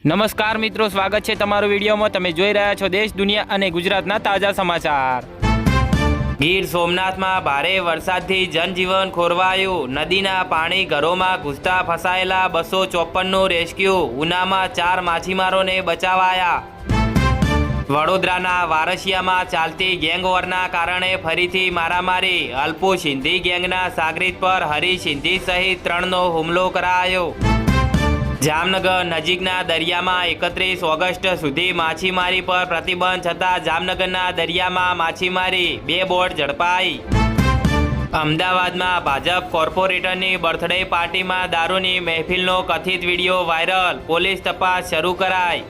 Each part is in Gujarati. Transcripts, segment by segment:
નમસ્કાર મિત્રો, સ્વાગત છે તમારું વિડીયોમાં। તમે જોઈ રહ્યા છો દેશ, દુનિયા અને ગુજરાતના તાજા સમાચાર। ગીર સોમનાથમાં ભારે વરસાદથી જનજીવન ખોરવાયું। નદીના પાણી ઘરોમાં ઘૂસતા ફસાયેલા 254નું રેસ્ક્યુ। ઉનામાં 4 માછીમારોને બચાવાયા। વડોદરાના વારસિયામાં ચાલતી ગેંગવોરના કારણે ફરીથી મારામારી। અલ્પુ સિંધી ગેંગના સાગરીત પર હરીશ સિંધી સહિત 3નો હુમલો કરાયો। જામનગર નજીકના દરિયામાં 31 ઓગસ્ટ સુધી માછીમારી પર પ્રતિબંધ છતાં જામનગરના દરિયામાં માછીમારી 2 બોટ ઝડપાઈ। અમદાવાદમાં ભાજપ કોર્પોરેટરની બર્થડે પાર્ટીમાં દારૂની મહેફિલનો કથિત વિડીયો વાયરલ। પોલીસ તપાસ શરૂ કરાઈ।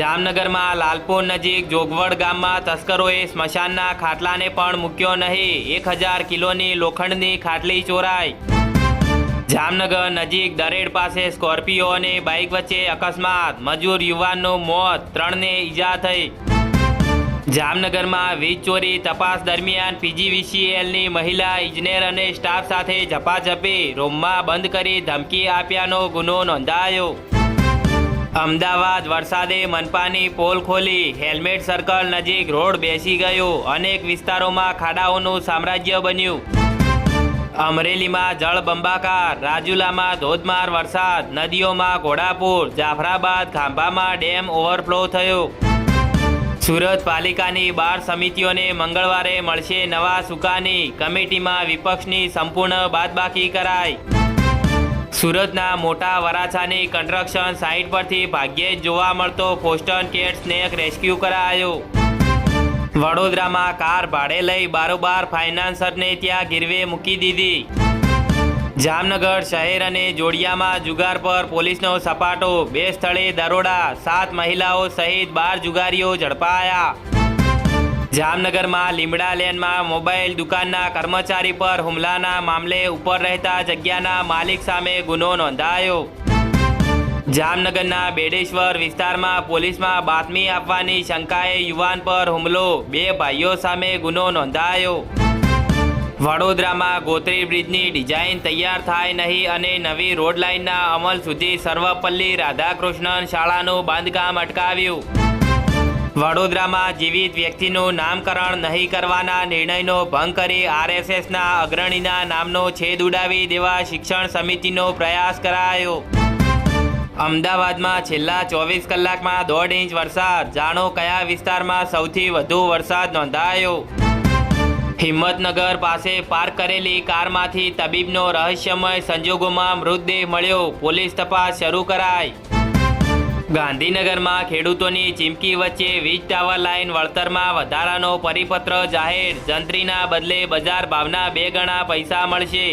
જામનગરમાં લાલપુર નજીક જોગવડ ગામમાં તસ્કરોએ સ્મશાનના ખાટલાને પણ મૂક્યો નહીં। 1000 કિલોની લોખંડની ખાટલી ચોરાઈ। જામનગર નજીક દરેડ પાસે સ્કોર્પિયો અને બાઇક વચ્ચે અકસ્માત। મજૂર યુવાનનું મોત, 3ને ઈજા થઈ। જામનગરમાં વીજ ચોરી તપાસ દરમિયાન PGVCLની મહિલા ઇજનેર અને સ્ટાફ સાથે ઝપાઝપી। રૂમમાં બંધ કરી ધમકી આપ્યાનો ગુનો નોંધાયો। અમદાવાદ વરસાદે મનપાની પોલ ખોલી। હેલ્મેટ સર્કલ નજીક રોડ બેસી ગયો। અનેક વિસ્તારોમાં ખાડાઓનું સામ્રાજ્ય બન્યું। અમરેલીમાં જળબંબાકાર। રાજુલામાં ધોધમાર વરસાદ। નદીઓમાં ઘોડાપૂર। જાફરાબાદ ખાંભામાં ડેમ ઓવરફ્લો થયો। સુરત પાલિકાની 12 સમિતિઓને મંગળવારે મળશે નવા સુકાની। કમિટીમાં વિપક્ષની સંપૂર્ણ બાદબાકી કરાઈ। સુરતના મોટા વરાછાની કન્સ્ટ્રક્શન સાઇટ પરથી ભાગ્યે જ જોવા મળતો ફોસ્ટન કેટ સ્નેક રેસ્ક્યુ કરાયો। વડોદરામાં કાર ભાડે લઈ બારોબાર ફાઇનાન્સરને ત્યાં ગીરવે મૂકી દીધી। જામનગર શહેર અને જોડિયામાં જુગાર પર પોલીસનો સપાટો। 2 સ્થળે દરોડા। 7 મહિલાઓ સહિત 12 જુગારીઓ ઝડપાયા। જામનગરમાં લીમડા લેનમાં મોબાઈલ દુકાનના કર્મચારી પર હુમલાના મામલે ઉપર રહેતા જગ્યાના માલિક સામે ગુનો નોંધાયો। જામનગરના બેડેશ્વર વિસ્તારમાં પોલીસમાં બાતમી આપવાની શંકાએ યુવાન પર હુમલો। 2 ભાઈઓ સામે ગુનો નોંધાયો। વડોદરામાં ગોત્રી બ્રિજની ડિઝાઇન તૈયાર થાય નહીં અને નવી રોડ લાઇનના અમલ સુધી સર્વપલ્લી રાધાકૃષ્ણન શાળાનું બાંધકામ અટકાવ્યું। વડોદરામાં જીવિત વ્યક્તિનું નામકરણ નહીં કરવાના નિર્ણયનો ભંગ કરી RSSના અગ્રણીના નામનો છેદ ઉડાવી દેવા શિક્ષણ સમિતિનો પ્રયાસ કરાયો। અમદાવાદમાં છેલ્લા 24 કલાકમાં 1.5 ઇંચ વરસાદ। જાણો કયા વિસ્તારમાં સૌથી વધુ વરસાદ નોંધાયો। હિંમતનગર પાસે પાર્ક કરેલી કારમાંથી તબીબનો રહસ્યમય સંજોગોમાં મૃતદેહ મળ્યો। પોલીસ તપાસ શરૂ કરાઈ। ગાંધીનગરમાં ખેડૂતોની ચીમકી વચ્ચે વીજ ટાવર લાઇન વળતરમાં વધારાનો પરિપત્ર જાહેર। જંત્રીના બદલે બજાર ભાવના 2 ગણા પૈસા મળશે।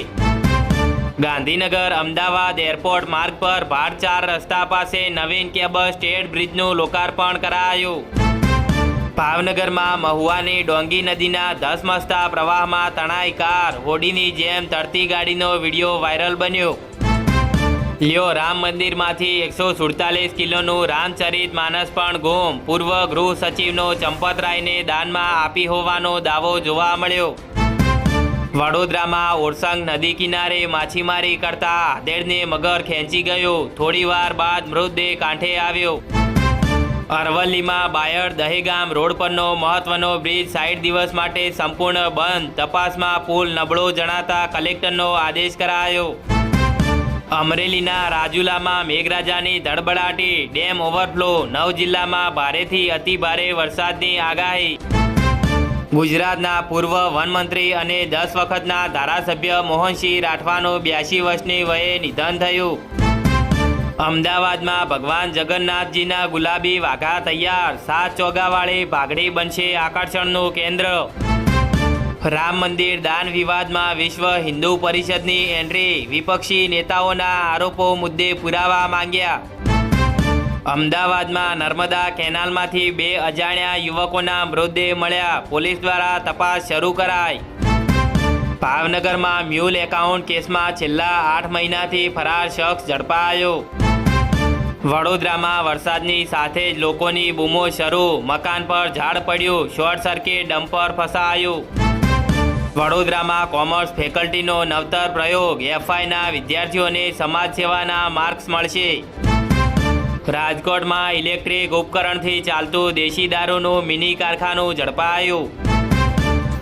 ગાંધીનગર અમદાવાદ એરપોર્ટ માર્ગ પર ભાડ 4 રસ્તા પાસે નવીન કેબલ સ્ટેડ બ્રિજનું લોકાર્પણ કરાયું। ભાવનગરમાં મહુવાની ડોંગી નદીના ધસમસતા પ્રવાહમાં તણાઈ કાર। હોડીની જેમ તરતી ગાડીનો વિડીયો વાયરલ બન્યો। લ્યો રામ મંદિરમાંથી 147 કિલોનું રામચરિત માનસ પણ ગુમ। પૂર્વ ગૃહ સચિવનો ચંપતરાયને દાનમાં આપી હોવાનો દાવો જોવા મળ્યો। વડોદરામાં ઓરસંગ નદી કિનારે માછીમારી કરતા આધેડને મગર ખેંચી ગયો। થોડીવાર બાદ મૃતદેહ કાંઠે આવ્યો। અરવલ્લીમાં બાયડ દહેગામ રોડ પરનો મહત્વનો બ્રિજ 60 દિવસ માટે સંપૂર્ણ બંધ। તપાસમાં પુલ નબળો જણાતા કલેક્ટરનો આદેશ કરાયો। અમરેલીના રાજુલામાં મેઘરાજાની ધડબડાટી। Dam overflow. 9 જિલ્લામાં ભારેથી અતિભારે વરસાદની આગાહી। ગુજરાતના પૂર્વ વનમંત્રી અને 10 વખતના ધારાસભ્ય મોહનસિંહ રાઠવાનું 82 વર્ષની વયે નિધન થયું। અમદાવાદમાં ભગવાન જગન્નાથજીના ગુલાબી વાઘા તૈયાર। 7 ચોગાવાળી ભાગડી બનશે આકર્ષણનું કેન્દ્ર। રામ મંદિર દાન વિવાદમાં વિશ્વ હિન્દુ પરિષદની એન્ટ્રી। વિપક્ષી નેતાઓના આરોપો મુદ્દે પુરાવા માંગ્યા। અમદાવાદમાં નર્મદા કેનાલમાંથી 2 અજાણ્યા યુવકોના મૃતદેહ મળ્યા। પોલીસ દ્વારા તપાસ શરૂ કરાઈ। ભાવનગરમાં મ્યુલ એકાઉન્ટ કેસમાં છેલ્લા 8 મહિનાથી ફરાર શખ્સ ઝડપાયો। વડોદરામાં વરસાદની સાથે જ લોકોની બૂમો શરૂ। મકાન પર ઝાડ પડ્યું। શોર્ટ સર્કિટ ડમ્પર ફસાયું। વડોદરામાં કોમર્સ ફેકલ્ટીનો નવતર પ્રયોગ। FIના વિદ્યાર્થીઓને સમાજ સેવાના માર્ક્સ મળશે। રાજકોટમાં ઇલેક્ટ્રિક ઉપકરણથી ચાલતું દેશી દારૂનું મિની કારખાનું ઝડપાયું.